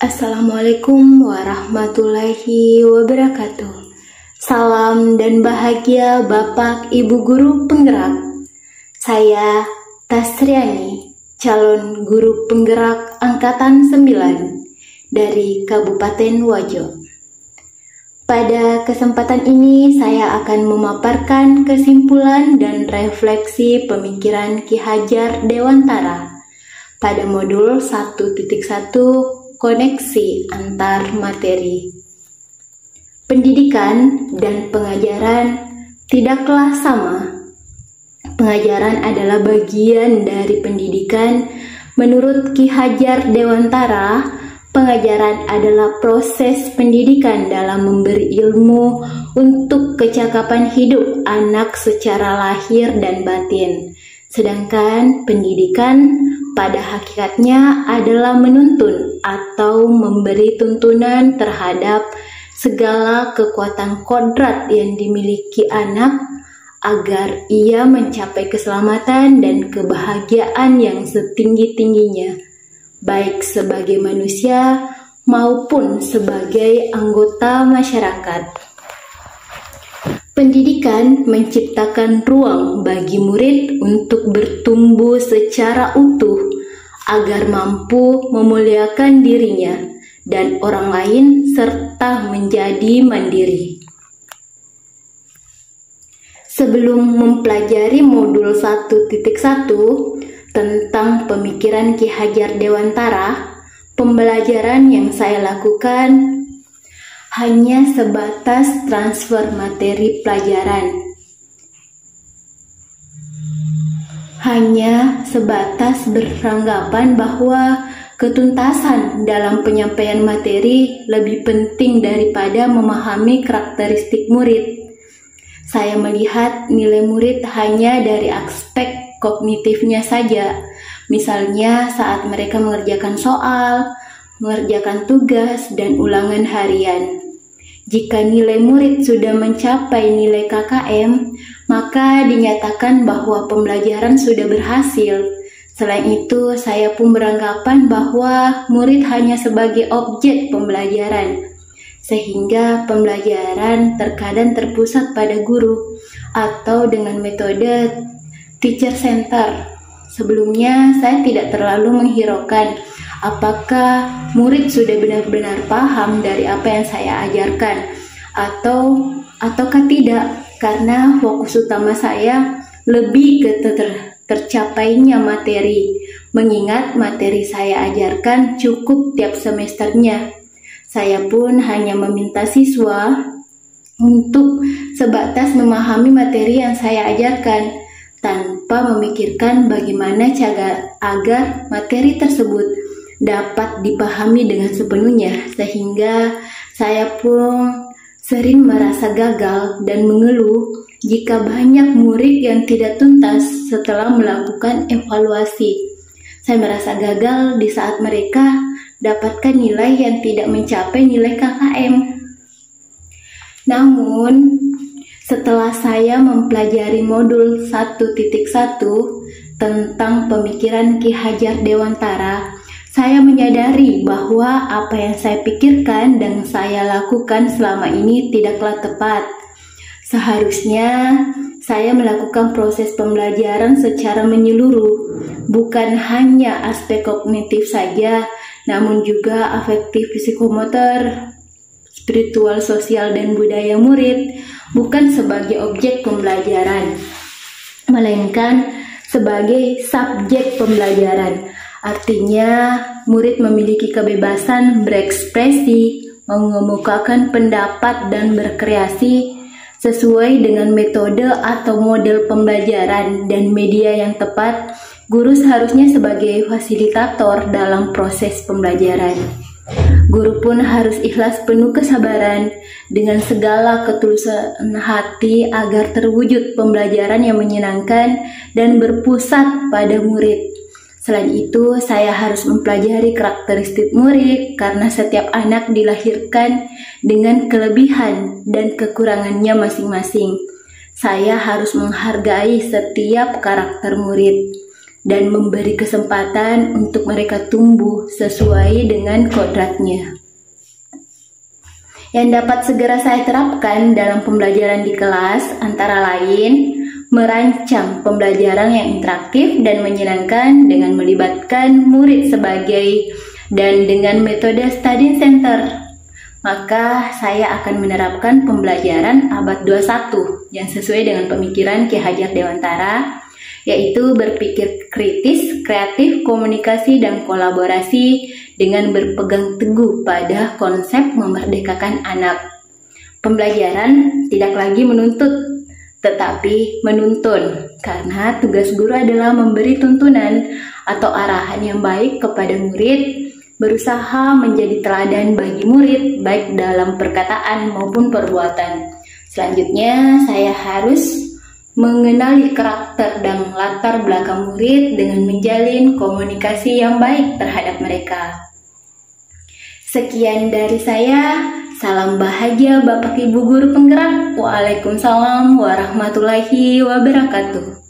Assalamualaikum warahmatullahi wabarakatuh. Salam dan bahagia Bapak Ibu Guru Penggerak. Saya Tasriani, calon guru penggerak Angkatan 9 dari Kabupaten Wajo. Pada kesempatan ini saya akan memaparkan kesimpulan dan refleksi pemikiran Ki Hajar Dewantara pada modul 1.1 koneksi antar materi. Pendidikan dan pengajaran tidaklah sama. Pengajaran adalah bagian dari pendidikan. Menurut Ki Hajar Dewantara, pengajaran adalah proses pendidikan dalam memberi ilmu untuk kecakapan hidup anak secara lahir dan batin. Sedangkan pendidikan pada hakikatnya adalah menuntun atau memberi tuntunan terhadap segala kekuatan kodrat yang dimiliki anak agar ia mencapai keselamatan dan kebahagiaan yang setinggi-tingginya, baik sebagai manusia maupun sebagai anggota masyarakat. Pendidikan menciptakan ruang bagi murid untuk bertumbuh secara utuh agar mampu memuliakan dirinya dan orang lain serta menjadi mandiri. Sebelum mempelajari modul 1.1 tentang pemikiran Ki Hajar Dewantara, pembelajaran yang saya lakukan hanya sebatas transfer materi pelajaran. Hanya sebatas beranggapan bahwa ketuntasan dalam penyampaian materi lebih penting daripada memahami karakteristik murid. Saya melihat nilai murid hanya dari aspek kognitifnya saja. Misalnya saat mereka mengerjakan soal, mengerjakan tugas, dan ulangan harian. Jika nilai murid sudah mencapai nilai KKM, maka dinyatakan bahwa pembelajaran sudah berhasil. Selain itu, saya pun beranggapan bahwa murid hanya sebagai objek pembelajaran, sehingga pembelajaran terkadang terpusat pada guru atau dengan metode teacher center. Sebelumnya, saya tidak terlalu menghiraukan apakah murid sudah benar-benar paham dari apa yang saya ajarkan ataukah tidak, karena fokus utama saya lebih ke tercapainya materi, mengingat materi saya ajarkan cukup tiap semesternya. Saya pun hanya meminta siswa untuk sebatas memahami materi yang saya ajarkan tanpa memikirkan bagaimana cara agar materi tersebut dapat dipahami dengan sepenuhnya, sehingga saya pun sering merasa gagal dan mengeluh jika banyak murid yang tidak tuntas setelah melakukan evaluasi. Saya merasa gagal di saat mereka dapatkan nilai yang tidak mencapai nilai KKM. Namun, setelah saya mempelajari modul 1.1 tentang pemikiran Ki Hajar Dewantara, saya menyadari bahwa apa yang saya pikirkan dan saya lakukan selama ini tidaklah tepat. Seharusnya saya melakukan proses pembelajaran secara menyeluruh, bukan hanya aspek kognitif saja, namun juga afektif, psikomotor, spiritual, sosial, dan budaya murid, bukan sebagai objek pembelajaran, melainkan sebagai subjek pembelajaran. Artinya, murid memiliki kebebasan berekspresi, mengemukakan pendapat, dan berkreasi sesuai dengan metode atau model pembelajaran dan media yang tepat. Guru seharusnya sebagai fasilitator dalam proses pembelajaran. Guru pun harus ikhlas, penuh kesabaran, dengan segala ketulusan hati agar terwujud pembelajaran yang menyenangkan dan berpusat pada murid. Selain itu, saya harus mempelajari karakteristik murid karena setiap anak dilahirkan dengan kelebihan dan kekurangannya masing-masing. Saya harus menghargai setiap karakter murid. dan memberi kesempatan untuk mereka tumbuh sesuai dengan kodratnya. Yang dapat segera saya terapkan dalam pembelajaran di kelas antara lain merancang pembelajaran yang interaktif dan menyenangkan dengan melibatkan murid dan dengan metode study center. Maka saya akan menerapkan pembelajaran abad 21 yang sesuai dengan pemikiran Ki Hajar Dewantara, yaitu berpikir kritis, kreatif, komunikasi, dan kolaborasi dengan berpegang teguh pada konsep memerdekakan anak. Pembelajaran tidak lagi menuntut, tetapi menuntun, karena tugas guru adalah memberi tuntunan atau arahan yang baik kepada murid, berusaha menjadi teladan bagi murid, baik dalam perkataan maupun perbuatan. Selanjutnya, saya harus mengenali karakter dan latar belakang murid dengan menjalin komunikasi yang baik terhadap mereka. Sekian dari saya. Salam bahagia Bapak Ibu Guru Penggerak. Waalaikumsalam warahmatullahi wabarakatuh.